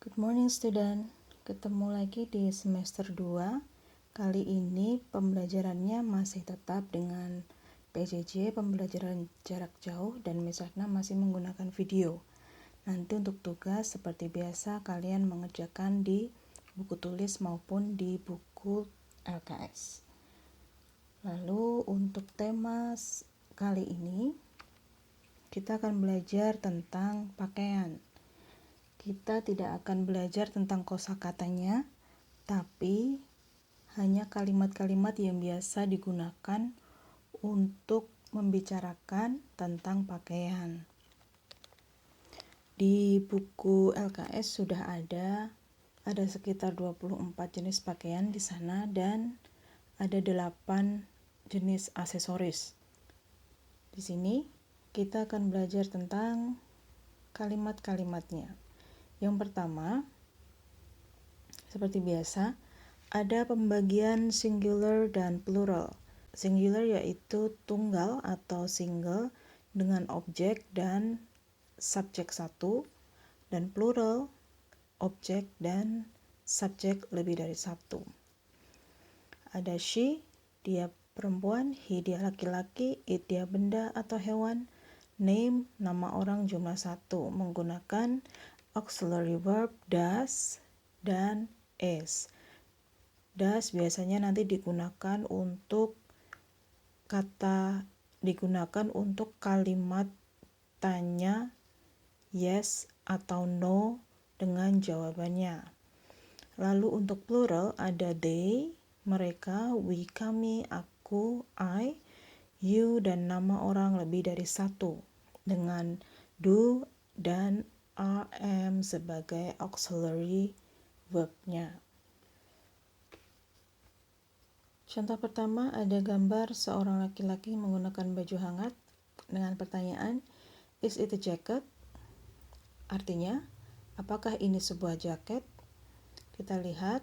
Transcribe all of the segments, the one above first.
Good morning student, ketemu lagi di semester 2. Kali ini pembelajarannya masih tetap dengan PJJ, pembelajaran jarak jauh, dan Miss Ratna masih menggunakan video. Nanti untuk tugas seperti biasa kalian mengerjakan di buku tulis maupun di buku LKS. Lalu untuk tema kali ini kita akan belajar tentang pakaian. Kita tidak akan belajar tentang kosakatanya, tapi hanya kalimat-kalimat yang biasa digunakan untuk membicarakan tentang pakaian. Di buku LKS sudah ada sekitar 24 jenis pakaian di sana dan ada 8 jenis aksesoris. Di sini kita akan belajar tentang kalimat-kalimatnya. Yang pertama, seperti biasa, ada pembagian singular dan plural. Singular yaitu tunggal atau single dengan objek dan subjek satu, dan plural objek dan subjek lebih dari satu. Ada she, dia perempuan, he, dia laki-laki, it, dia benda atau hewan, name, nama orang jumlah 1 menggunakan auxiliary verb does dan is. Does biasanya nanti digunakan untuk kalimat tanya yes atau no dengan jawabannya. Lalu untuk plural ada they, mereka, we, kami, aku, I, you, dan nama orang lebih dari 1 dengan do dan am sebagai auxiliary verb-nya. Contoh pertama, ada gambar seorang laki-laki menggunakan baju hangat dengan pertanyaan, is it a jacket? Artinya, apakah ini sebuah jaket? Kita lihat.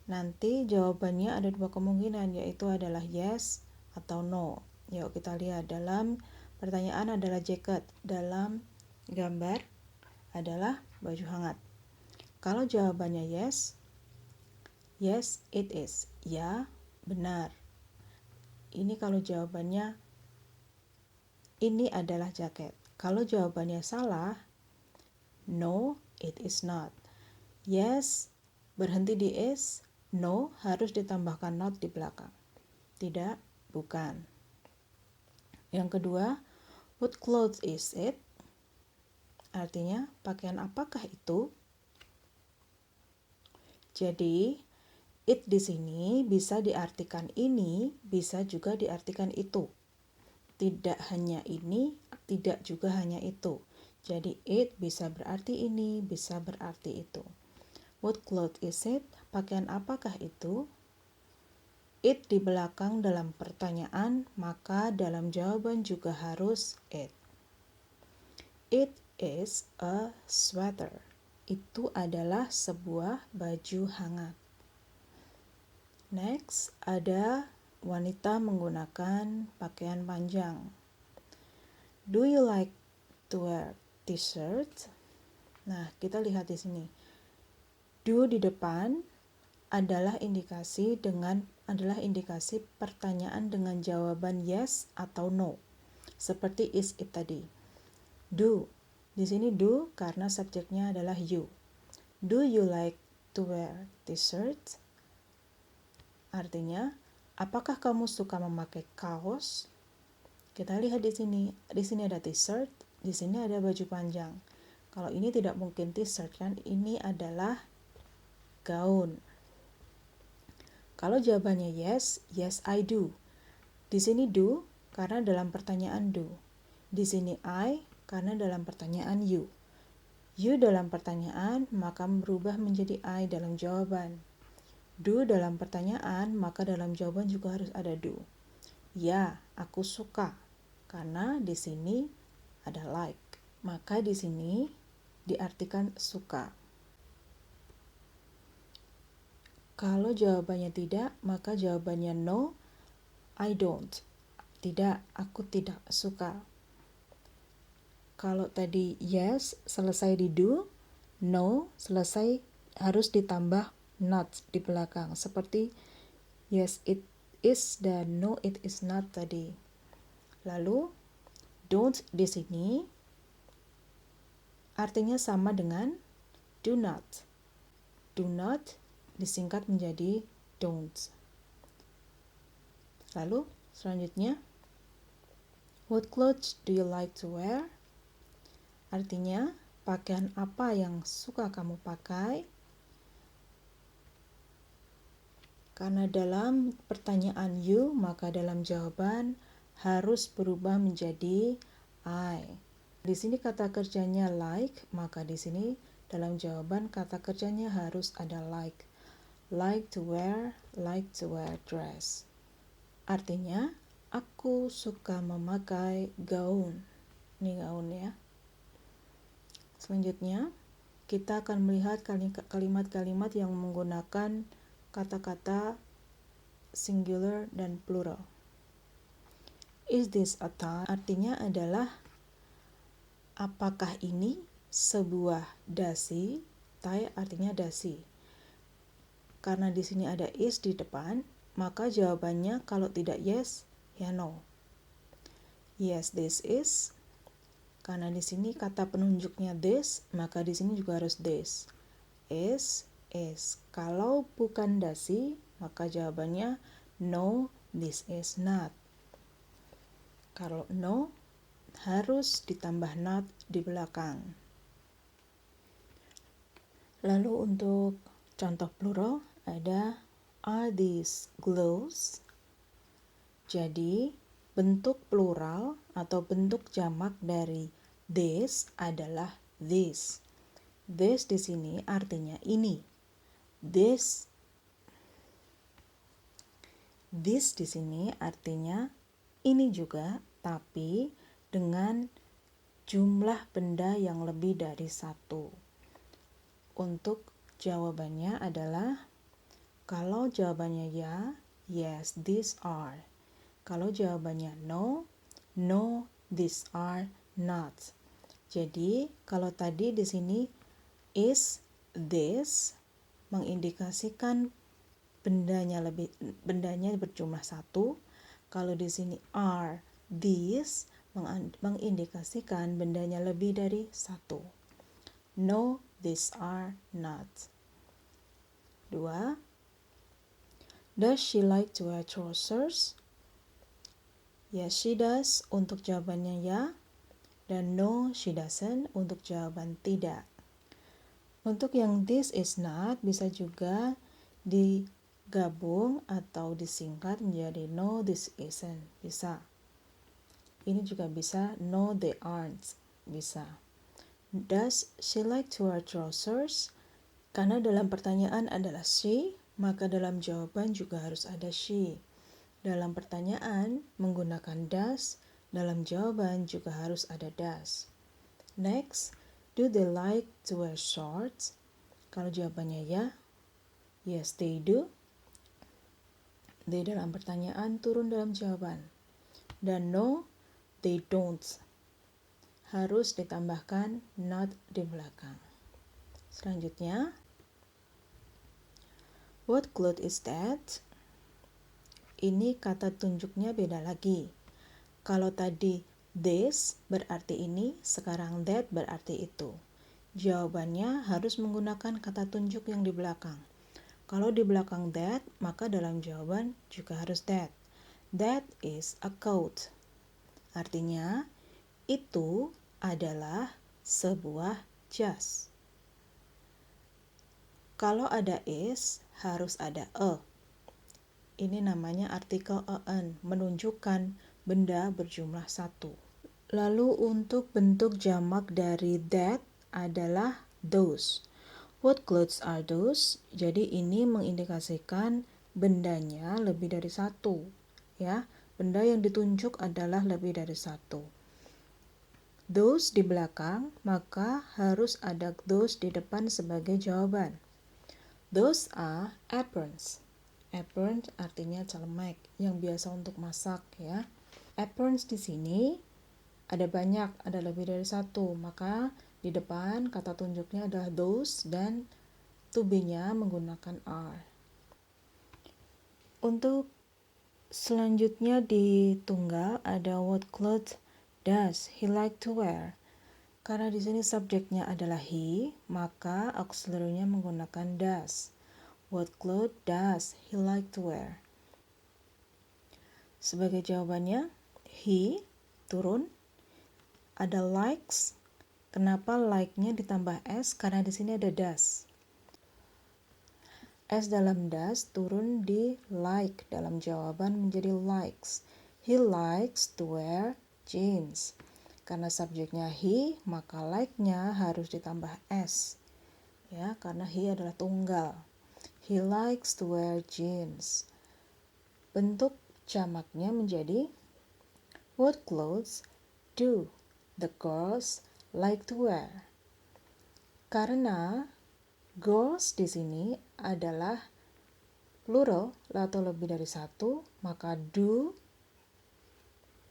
Nanti jawabannya ada 2 kemungkinan, yaitu adalah yes atau no. Yuk kita lihat, dalam pertanyaan adalah jacket, dalam gambar adalah baju hangat. Kalau jawabannya yes, yes it is, ya benar. Ini kalau jawabannya ini adalah jaket. Kalau jawabannya salah, no it is not. Yes berhenti di is, no harus ditambahkan not di belakang. Tidak, bukan. Yang kedua, what clothes is it? Artinya, pakaian apakah itu? Jadi, it di sini bisa diartikan ini, bisa juga diartikan itu. Tidak hanya ini, tidak juga hanya itu. Jadi, it bisa berarti ini, bisa berarti itu. What clothes is it? Pakaian apakah itu? It di belakang dalam pertanyaan, maka dalam jawaban juga harus it. It is a sweater. Itu adalah sebuah baju hangat. Next, ada wanita menggunakan pakaian panjang. Do you like to wear t-shirt? Nah, kita lihat di sini. Do di depan adalah indikasi pertanyaan dengan jawaban yes atau no. Seperti is it tadi. Do. Di sini do karena subjeknya adalah you. Do you like to wear t-shirt? Artinya, apakah kamu suka memakai kaos? Kita lihat di sini. Di sini ada t-shirt, di sini ada baju panjang. Kalau ini tidak mungkin t-shirt kan, ini adalah gaun. Kalau jawabannya yes, yes I do. Di sini do karena dalam pertanyaan do. Di sini I karena dalam pertanyaan you. You dalam pertanyaan maka berubah menjadi I dalam jawaban. Do dalam pertanyaan maka dalam jawaban juga harus ada do. Ya, aku suka. Karena di sini ada like. Maka di sini diartikan suka. Kalau jawabannya tidak, maka jawabannya no, I don't. Tidak, aku tidak suka. Kalau tadi yes, selesai di do, no selesai harus ditambah not di belakang. Seperti yes it is dan no it is not tadi. Lalu don't di sini artinya sama dengan do not. Do not disingkat menjadi don't. Lalu selanjutnya, what clothes do you like to wear? Artinya, pakaian apa yang suka kamu pakai? Karena dalam pertanyaan you, maka dalam jawaban harus berubah menjadi I. Di sini kata kerjanya like, maka di sini dalam jawaban kata kerjanya harus ada like. Like to wear dress. Artinya, aku suka memakai gaun. Ini gaun ya. Selanjutnya, kita akan melihat kalimat-kalimat yang menggunakan kata-kata singular dan plural. Is this a tie? Artinya adalah apakah ini sebuah dasi? Tie artinya dasi. Karena di sini ada is di depan, maka jawabannya kalau tidak yes, ya no. Yes, this is. Karena di sini kata penunjuknya this, maka di sini juga harus this. Is. Kalau bukan dasi, maka jawabannya no, this is not. Kalau no, harus ditambah not di belakang. Lalu untuk contoh plural ada are these gloves? Jadi bentuk plural atau bentuk jamak dari this adalah this. This di sini artinya ini. This di sini artinya ini juga, tapi dengan jumlah benda yang lebih dari satu. Untuk jawabannya adalah, kalau jawabannya ya, yes, these are. Kalau jawabannya no, no, these are not. Jadi, kalau tadi di sini is this mengindikasikan bendanya berjumlah satu. Kalau di sini are these mengindikasikan bendanya lebih dari satu. No, these are not. 2. Does she like to wear trousers? Yes, she does untuk jawabannya ya, dan no, she doesn't untuk jawaban tidak. Untuk yang this is not bisa juga digabung atau disingkat menjadi no, this isn't. Bisa. Ini juga bisa no, they aren't. Bisa. Does she like to wear trousers? Karena dalam pertanyaan adalah she, maka dalam jawaban juga harus ada she. Dalam pertanyaan menggunakan does, dalam jawaban juga harus ada does. Next, do they like to wear shorts? Kalau jawabannya ya, yes they do. They dalam pertanyaan turun dalam jawaban. Dan no, they don't. Harus ditambahkan not di belakang. Selanjutnya, what cloth is that? Ini kata tunjuknya beda lagi. Kalau tadi this berarti ini, sekarang that berarti itu. Jawabannya harus menggunakan kata tunjuk yang di belakang. Kalau di belakang that, maka dalam jawaban juga harus that. That is a coat. Artinya, itu adalah sebuah jas. Kalau ada is, harus ada a. Ini namanya artikel an, menunjukkan benda berjumlah satu. Lalu untuk bentuk jamak dari that adalah those. What clothes are those? Jadi ini mengindikasikan bendanya lebih dari satu. Ya, benda yang ditunjuk adalah lebih dari satu. Those di belakang, maka harus ada those di depan sebagai jawaban. Those are aprons. Aprons artinya celemek yang biasa untuk masak ya. Aprons di sini ada banyak, ada lebih dari satu, maka Di depan kata tunjuknya adalah those dan to be-nya menggunakan are. Untuk selanjutnya di tunggal ada what clothes does he like to wear. Karena di sini subjeknya adalah he, maka auxiliary-nya menggunakan does. What clothes does he like to wear? Sebagai jawabannya, he turun, ada likes. Kenapa like-nya ditambah s? Karena di sini ada does. S dalam does turun di like dalam jawaban menjadi likes. He likes to wear jeans. Karena subjeknya he, maka like-nya harus ditambah s. Ya, karena he adalah tunggal. He likes to wear jeans. Bentuk jamaknya menjadi what clothes do the girls like to wear? Karena girls di sini adalah plural atau lebih dari satu, maka do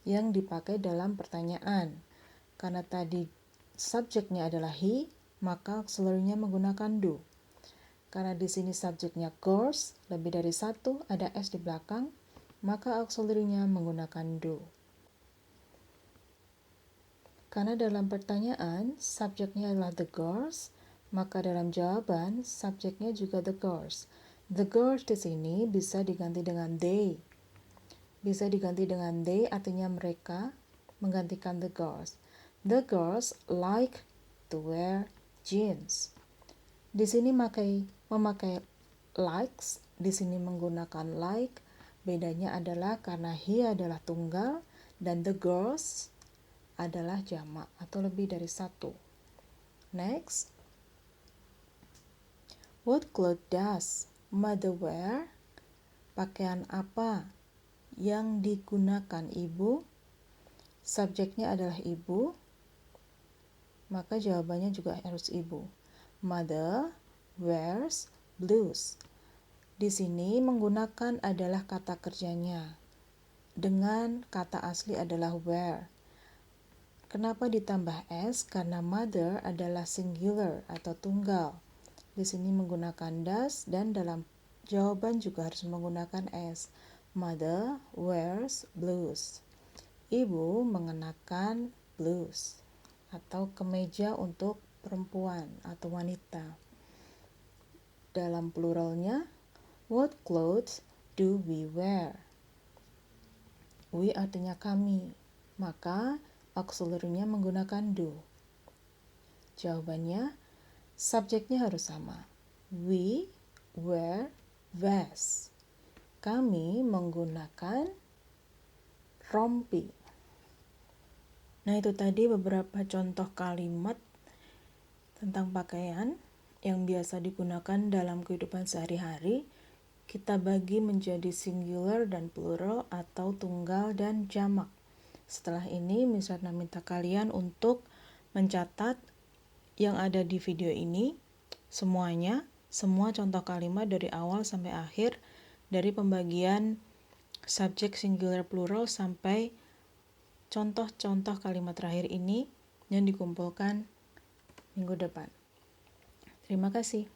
yang dipakai dalam pertanyaan. Karena tadi subjeknya adalah he, maka auxiliary-nya menggunakan do. Karena di sini subjeknya girls, lebih dari satu, ada s di belakang, maka auxiliary-nya menggunakan do. Karena dalam pertanyaan, subjeknya adalah the girls, maka dalam jawaban, subjeknya juga the girls. The girls di sini bisa diganti dengan they. Bisa diganti dengan they, artinya mereka menggantikan the girls. The girls like to wear jeans. Di sini memakai likes, di sini menggunakan like. Bedanya adalah karena he adalah tunggal dan the girls adalah jamak atau lebih dari satu. Next. What clothes does mother wear? Pakaian apa yang digunakan ibu? Subjeknya adalah ibu, maka jawabannya juga harus ibu. Mother wears blues. Di sini menggunakan adalah kata kerjanya dengan kata asli adalah wear. Kenapa ditambah s? Karena mother adalah singular atau tunggal. Di sini menggunakan does dan dalam jawaban juga harus menggunakan s. Mother wears blues. Ibu mengenakan blues atau kemeja untuk perempuan atau wanita. Dalam pluralnya, what clothes do we wear? We artinya kami, maka auxiliary-nya menggunakan do. Jawabannya, subjeknya harus sama. We wear vests. Kami menggunakan rompi. Nah, itu tadi beberapa contoh kalimat tentang pakaian yang biasa digunakan dalam kehidupan sehari-hari. Kita bagi menjadi singular dan plural atau tunggal dan jamak. Setelah ini, Miss Ratna minta kalian untuk mencatat yang ada di video ini, semuanya, semua contoh kalimat dari awal sampai akhir, dari pembagian subjek singular plural sampai contoh-contoh kalimat terakhir ini yang dikumpulkan minggu depan. Terima kasih.